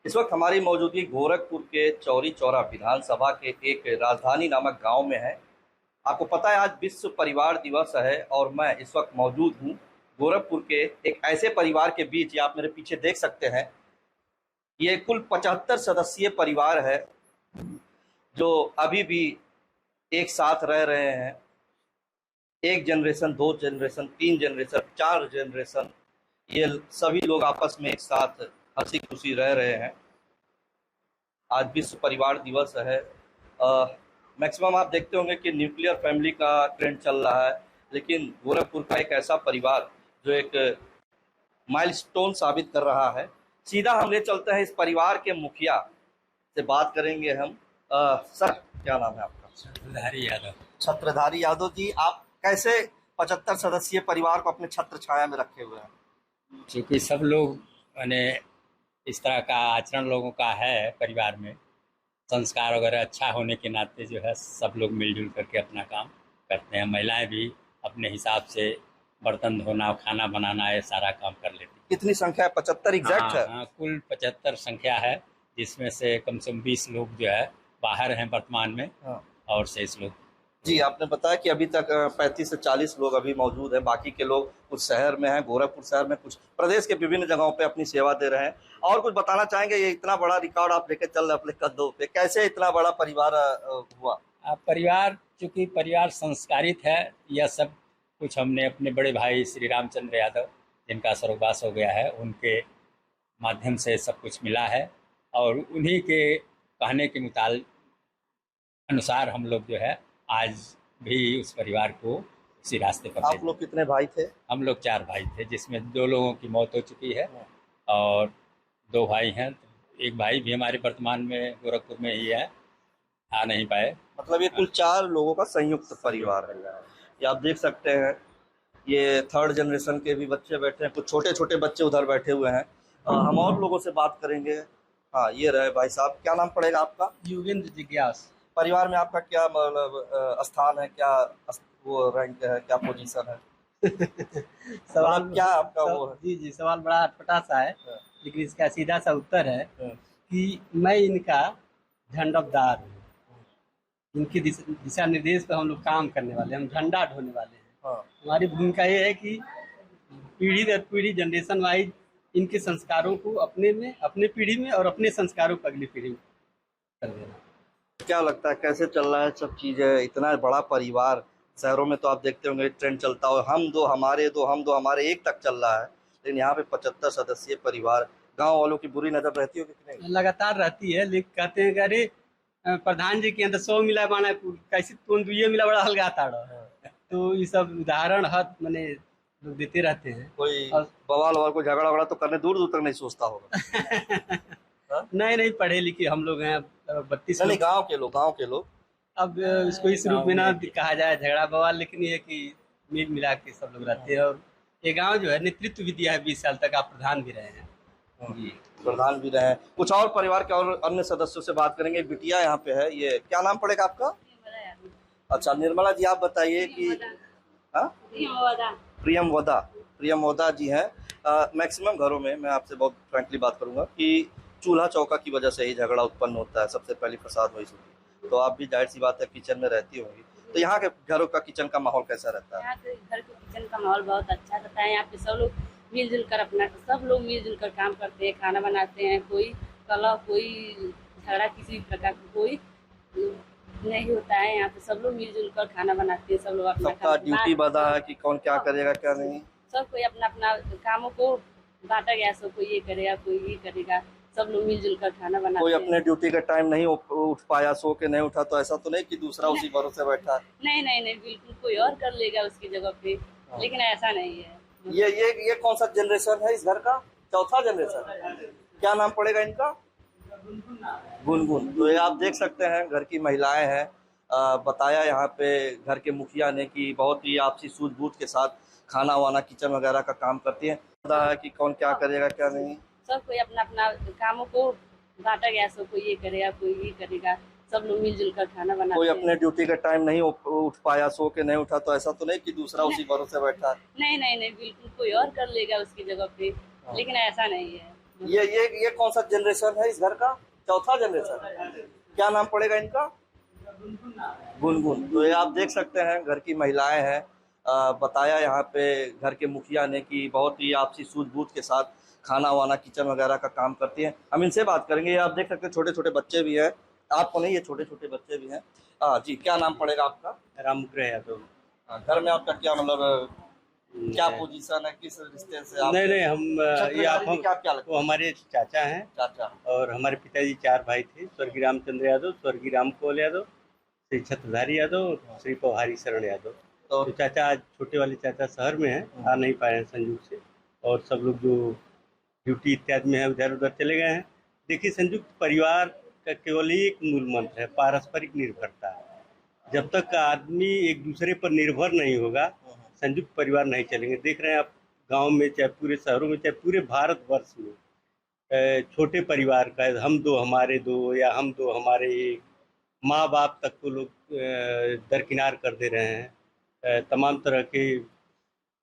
इस वक्त हमारी मौजूदगी गोरखपुर के चौरी चौरा विधानसभा के एक राजधानी नामक गांव में है। आपको पता है आज विश्व परिवार दिवस है और मैं इस वक्त मौजूद हूं गोरखपुर के एक ऐसे परिवार के बीच। ये आप मेरे पीछे देख सकते हैं, ये कुल 75 सदस्यीय परिवार है जो अभी भी एक साथ रह रहे हैं। एक जनरेशन, दो जनरेशन, तीन जनरेशन, चार जनरेशन, ये सभी लोग आपस में एक साथ हंसी खुशी रह रहे हैं। आज विश्व परिवार दिवस है। मैक्सिमम आप देखते होंगे कि न्यूक्लियर फैमिली का ट्रेंड चल रहा है, लेकिन गोरखपुर का एक ऐसा परिवार जो एक माइलस्टोन साबित कर रहा है। सीधा हम ले चलते हैं इस परिवार के मुखिया से बात करेंगे हम। सर, क्या नाम है आपका? छत्रधारी यादव। छत्रधारी यादव जी, आप कैसे 75 सदस्यीय परिवार को अपने छत्र छाया में रखे हुए हैं? क्योंकि सब लोग माने इस तरह का आचरण लोगों का है परिवार में, संस्कार वगैरह अच्छा होने के नाते जो है सब लोग मिलजुल करके अपना काम करते हैं। महिलाएं भी अपने हिसाब से बर्तन धोना, खाना बनाना, ये सारा काम कर लेती हैं। कितनी संख्या है? 75 एग्जैक्ट है? हाँ, कुल 75 संख्या है, जिसमें से कम से कम 20 लोग जो है बाहर हैं वर्तमान में। हाँ। और शेष लोग। जी, आपने बताया कि अभी तक 35 से 40 लोग अभी मौजूद हैं। बाकी के लोग कुछ शहर में हैं, गोरखपुर शहर में, कुछ प्रदेश के विभिन्न जगहों पे अपनी सेवा दे रहे हैं। और कुछ बताना चाहेंगे? ये इतना बड़ा रिकॉर्ड आप लेकर चल रहे अपने कदों पे, कैसे इतना बड़ा परिवार हुआ? परिवार, चूँकि परिवार संस्कारित है, यह सब कुछ हमने अपने बड़े भाई श्री रामचंद्र यादव, जिनका स्वर्गवास हो गया है, उनके माध्यम से सब कुछ मिला है। और उन्हीं के कहने के मुताबिक अनुसार हम लोग जो है आज भी उस परिवार को उसी रास्ते पर। आप लोग कितने भाई थे? हम लोग 4 भाई थे, जिसमें 2 लोगों की मौत हो चुकी है और 2 भाई हैं। एक भाई भी हमारे वर्तमान में गोरखपुर में ही है, आ नहीं पाए। मतलब ये कुल 4 लोगों का संयुक्त परिवार है। ये आप देख सकते हैं, ये थर्ड जनरेशन के भी बच्चे बैठे हैं, कुछ छोटे छोटे बच्चे उधर बैठे हुए हैं। हम और लोगों से बात करेंगे। हाँ, ये रहे भाई साहब। क्या नाम पड़ेगा आपका? युगेंद्र जिज्ञास। परिवार में आपका क्या मतलब स्थान है, क्या वो रैंक है, क्या पोजीशन है? सवाल क्या आपका वो है? जी, सवाल बड़ा अटपटा सा है, लेकिन इसका सीधा सा उत्तर है कि मैं इनका झंडबदार हूँ। इनके दिशा निर्देश पर हम लोग काम करने वाले हैं, हम झंडा ढोने वाले हैं। हमारी भूमिका ये है कि पीढ़ी दर पीढ़ी, जनरेशन वाइज इनके संस्कारों को अपने पीढ़ी में और अपने संस्कारों को अगली पीढ़ी में कर देना। क्या लगता है कैसे चल रहा है सब चीज़ें? इतना बड़ा परिवार, शहरों में तो आप देखते होंगे ट्रेंड चलता हो, हम दो हमारे, दो हम, दो हमारे, एक तक चल रहा है। लेकिन यहाँ पे 75 सदस्यीय परिवार, गांव वालों की बुरी नजर रहती हो कि नहीं? लगातार रहती है, लेकिन कहते हैं कि अरे प्रधान जी के अंदर 100 मिला बाना कैसे तुम दुइये मिला बड़ा हल्गा ताड़ा। तो ये सब उदाहरण हद मैंने लोग देते रहते हैं। कोई बवाल ववाल, कोई झगड़ा वगड़ा तो करने दूर दूर तक नहीं सोचता होगा। नहीं, पढ़े लिखे हम लोग हैं, 32 नहीं, गांव के लोग। अब इसको इस रूप में ना कहा जाए झगड़ा बवाल, लेकिन ये कि मिल मिला के सब लोग रहते हैं। और ये गांव जो है नेतृत्व भी दिया है, 20 साल तक आप प्रधान भी रहे हैं। प्रधान भी रहे हैं। कुछ और परिवार के और अन्य सदस्यों से बात करेंगे। बिटिया यहाँ पे है, ये क्या नाम पड़ेगा आपका? अच्छा, निर्मला जी, आप बताइए कि प्रियम वदा जी हैं। मैक्सिमम घरों में, मैं आपसे बहुत फ्रैंकली बात करूंगा, कि चूल्हा चौका की वजह से ही झगड़ा उत्पन्न होता है। सबसे पहली फसाद वही होती है। तो आप भी जाहिर सी बात है किचन में रहती होंगी, तो यहाँ के घरों का किचन का माहौल कैसा रहता है? यहाँ के घर के किचन का माहौल बहुत अच्छा रहता है। यहाँ पे सब लोग मिलजुल कर सब लोग मिलजुल कर काम करते हैं, खाना बनाते हैं। कोई कलह, कोई झगड़ा किसी प्रकार का कोई नहीं होता है। यहाँ पे सब लोग मिलजुल कर खाना बनाते हैं। सब लोग सबका ड्यूटी बंधा है कि कौन क्या करेगा क्या नहीं। सब कोई अपना अपना कामों को बांटा गया, सब कोई ये करेगा, कोई ये करेगा। सब लोग मिलजुल कर खाना बनाते हैं। कोई अपने ड्यूटी का टाइम नहीं उठ पाया, सो के नहीं उठा, तो ऐसा तो नहीं कि दूसरा उसी भरोसे बैठा है? नहीं, बिल्कुल कोई और कर लेगा उसकी जगह पे, लेकिन ऐसा नहीं है। ये कौन सा जनरेशन है इस घर का? चौथा जनरेशन। क्या नाम पड़ेगा इनका? गुनगुन। तो ये आप देख सकते हैं, घर की महिलाएं हैं। बताया यहाँ पे घर के मुखिया ने कि बहुत ही आपसी सूझबूझ के साथ खाना वाना, किचन वगैरह का काम करती है। पता है कि कौन क्या करेगा क्या नहीं। सब कोई अपना अपना कामों को बांटा गया, सब कोई ये करेगा, कोई ये करेगा। सब लोग मिलजुल कर खाना बनाते हैं। कोई अपने ड्यूटी का टाइम नहीं उठ पाया, सो के नहीं उठा, तो ऐसा तो नहीं कि दूसरा उसी भरोसे बैठा है? नहीं, बिल्कुल कोई और कर लेगा उसकी जगह पे, लेकिन ऐसा नहीं है। ये कौन सा जनरेशन है इस घर का? चौथा जनरेशन। क्या नाम पड़ेगा इनका? गुनगुन। तो ये आप देख सकते हैं घर की महिलाएं हैं। बताया यहाँ पे घर के मुखिया ने कि बहुत ही आपसी सूझबूझ के साथ खाना वाना किचन वगैरह का काम करती हैं। हम इनसे बात करेंगे। ये आप देख सकते हैं छोटे छोटे बच्चे भी हैं, आपको नहीं, ये छोटे छोटे बच्चे भी हैं। जी, क्या नाम पड़ेगा आपका? रामग्रह यादव। घर में आपका क्या मतलब क्या पोजीशन है, किस रिश्ते से आप? नहीं हम ये आप क्या लगता वो हमारे चाचा हैं, चाचा। और हमारे पिताजी 4 भाई थे, स्वर्गीय रामचंद्र यादव, स्वर्गीय रामकोल यादव, श्री छत्रधारी यादव, श्री पौहारी शरण यादव। तो चाचा आज छोटे वाले चाचा शहर में हैं, आ नहीं पाए हैं संयोग से, और सब लोग जो ड्यूटी इत्यादि में है उधर उधर चले गए हैं। देखिए, संयुक्त परिवार का केवल एक मूल मंत्र है, पारस्परिक निर्भरता। जब तक आदमी एक दूसरे पर निर्भर नहीं होगा, संयुक्त परिवार नहीं चलेंगे। देख रहे हैं आप, गांव में चाहे पूरे शहरों में चाहे पूरे भारतवर्ष में छोटे परिवार का हम दो हमारे दो, या हम दो हमारे एक, माँ बाप तक को लोग दरकिनार कर दे रहे हैं। तमाम तरह के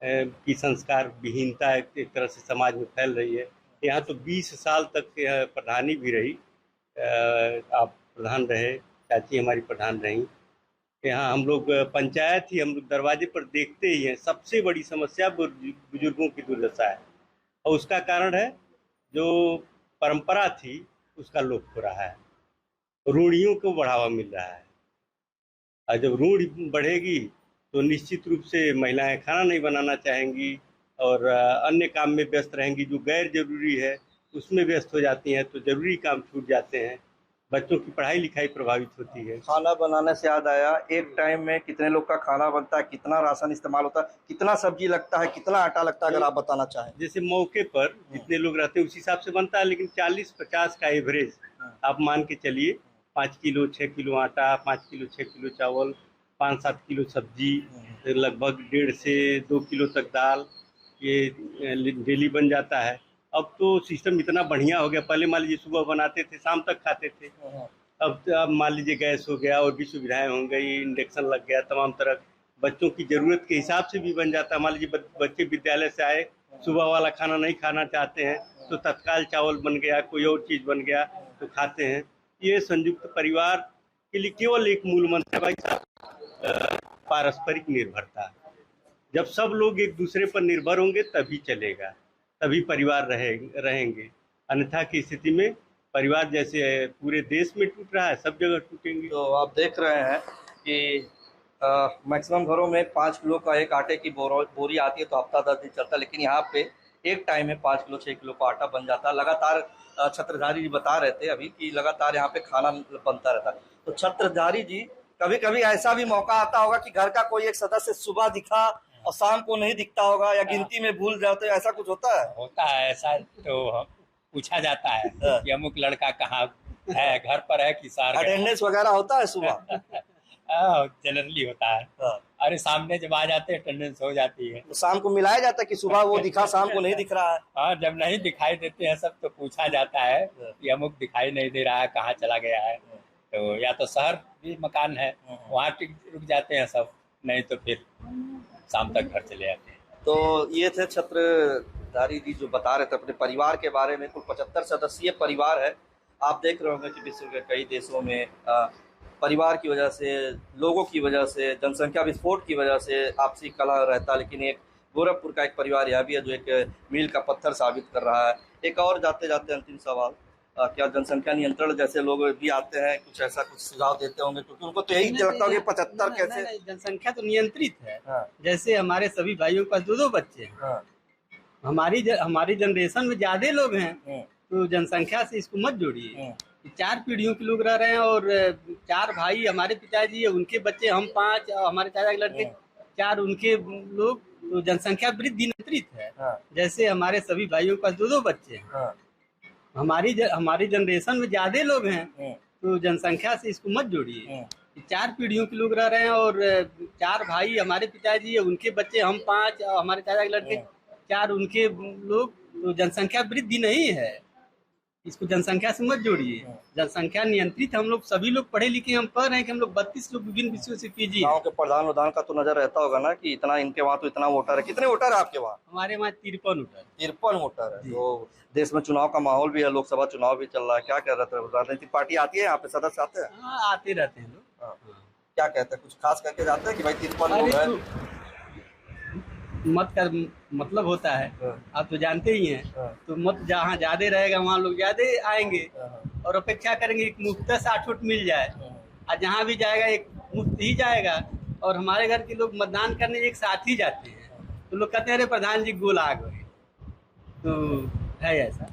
की संस्कार विहीनता एक तरह से समाज में फैल रही है। यहाँ तो 20 साल तक प्रधानी भी रही, आप प्रधान रहे, चाची हमारी प्रधान रही। यहाँ हम लोग पंचायत ही हम लोग दरवाजे पर देखते ही हैं। सबसे बड़ी समस्या बुजुर्गों की दुर्दशा है, और उसका कारण है जो परंपरा थी उसका लोप हो रहा है, रूढ़ियों को बढ़ावा मिल रहा है। और जब रूढ़ी बढ़ेगी तो निश्चित रूप से महिलाएं खाना नहीं बनाना चाहेंगी, और अन्य काम में व्यस्त रहेंगी। जो गैर जरूरी है उसमें व्यस्त हो जाती हैं, तो जरूरी काम छूट जाते हैं। बच्चों की पढ़ाई लिखाई प्रभावित होती है। खाना बनाने से याद आया, एक टाइम में कितने लोग का खाना बनता है, कितना राशन इस्तेमाल होता है, कितना सब्जी लगता है, कितना आटा लगता है, अगर आप बताना चाहें? जैसे मौके पर जितने लोग रहते हैं उस हिसाब से बनता है, लेकिन 40-50 का एवरेज आप मान के चलिए। 5 किलो 6 किलो आटा, 5 किलो 6 किलो चावल, 5-7 किलो सब्जी, लगभग 1.5 से 2 किलो तक दाल, ये डेली बन जाता है। अब तो सिस्टम इतना बढ़िया हो गया, पहले मान लीजिए सुबह बनाते थे शाम तक खाते थे। अब मान लीजिए गैस हो गया और भी सुविधाएं हो गई, इंडक्शन लग गया, तमाम तरह बच्चों की ज़रूरत के हिसाब से भी बन जाता है। मान लीजिए बच्चे विद्यालय से आए, सुबह वाला खाना नहीं खाना चाहते हैं, तो तत्काल चावल बन गया, कोई और चीज़ बन गया तो खाते हैं। ये संयुक्त परिवार के लिए केवल एक मूल मंत्र है भाई साहब, पारस्परिक निर्भरता। जब सब लोग एक दूसरे पर निर्भर होंगे तभी चलेगा, तभी परिवार रहेंगे। अन्यथा की स्थिति में परिवार जैसे पूरे देश में टूट रहा है, सब जगह टूटेंगे। तो आप देख रहे हैं कि मैक्सिमम घरों में 5 किलो का एक आटे की बोरी आती है तो हफ्ता 10 दिन चलता है, लेकिन यहाँ पे एक टाइम में 5 किलो 6 किलो का आटा बन जाता है। लगातार छत्रधारी जी बता रहे थे अभी कि लगातार यहाँ पे खाना बनता रहता है। तो छत्रधारी जी, कभी कभी ऐसा भी मौका आता होगा कि घर का कोई एक सदस्य सुबह दिखा और शाम को नहीं दिखता होगा, या गिनती में भूल जाते, ऐसा कुछ होता है? होता है ऐसा, तो पूछा जाता है कि अमुक लड़का कहाँ है, घर पर है कि शहर? अटेंडेंस वगैरह होता है सुबह? जनरली होता है। अरे सामने जब आ जाते हैं अटेंडेंस हो जाती है। तो शाम को मिलाया जाता है कि सुबह वो दिखा, शाम को नहीं दिख रहा है? हाँ, जब नहीं दिखाई देते हैं सब तो पूछा जाता है कि अमुक दिखाई नहीं दे रहा है, कहाँ चला गया है। तो या तो शहर भी मकान है वहाँ रुक जाते हैं सब, नहीं तो फिर शाम तक घर चले जाते हैं। तो ये थे छत्रधारी जी जो बता रहे थे अपने परिवार के बारे में। कुल 75 सदस्यीय परिवार है। आप देख रहे होंगे कि विश्व के कई देशों में परिवार की वजह से, लोगों की वजह से, जनसंख्या विस्फोट की वजह से आपसी कलह रहता है, लेकिन एक गोरखपुर का एक परिवार यह भी है जो एक मील का पत्थर साबित कर रहा है। एक और जाते जाते अंतिम सवाल, क्या जनसंख्या नियंत्रण जैसे लोग भी आते हैं, कुछ ऐसा कुछ सुझाव देते होंगे? क्योंकि उनको तो यही लगता होगा 75 कैसे? नहीं, जनसंख्या तो नियंत्रित है। हाँ। जैसे हमारे सभी भाइयों के पास 2-2 बच्चे हैं। हाँ। हमारी जनरेशन में ज्यादा लोग हैं, तो जनसंख्या से इसको मत जोड़िए। 4 पीढ़ियों के लोग रह रहे हैं, और 4 भाई हमारे पिताजी है, उनके बच्चे, हम 5, हमारे चाचा के लड़के 4, उनके लोग, तो जनसंख्या वृद्धि नियंत्रित है। जैसे हमारे सभी भाइयों के पास 2-2 बच्चे हैं। हमारी जनरेशन में ज्यादा लोग हैं, तो जनसंख्या से इसको मत जोड़िए। 4 पीढ़ियों के लोग रह रहे हैं, और 4 भाई हमारे पिताजी है, उनके बच्चे, हम 5, हमारे चाचा के लड़के 4, उनके लोग, तो जनसंख्या वृद्धि नहीं है। इसको जनसंख्या से मत जोड़िए। जनसंख्या नियंत्रित, हम लोग सभी लोग पढ़े लिखे, हम पढ़ रहे हैं कि हम लोग 32 लोग विभिन्न विषयों से पीजी। गाँव के प्रधान उधान का तो नजर रहता होगा ना कि इतना इनके वहाँ तो इतना वोटर है। कितने वोटर है आपके वहाँ? हमारे वहाँ 53 वोटर। 53 वोटर है। जी। तो देश में चुनाव का माहौल भी है, लोकसभा चुनाव भी चल रहा है, क्या कह रहे थे? राजनीतिक पार्टी आती है यहाँ पे, सदस्य आते हैं? हाँ, आते रहते हैं लोग। हाँ। क्या कहते हैं, कुछ खास करके जाते हैं कि भाई 53 लोग अरे हैं? तो मत का मतलब होता है, आप तो जानते ही हैं। तो मत जहाँ ज्यादा रहेगा वहाँ लोग ज्यादा आएंगे और अपेक्षा करेंगे एक मुफ्त 60 वोट मिल जाए, और जहाँ भी जाएगा एक मुफ्त ही जाएगा। और हमारे घर के लोग मतदान करने एक साथ ही जाते हैं, तो लोग कहते हैं अरे प्रधान जी गोल आ गए, तो है ऐसा।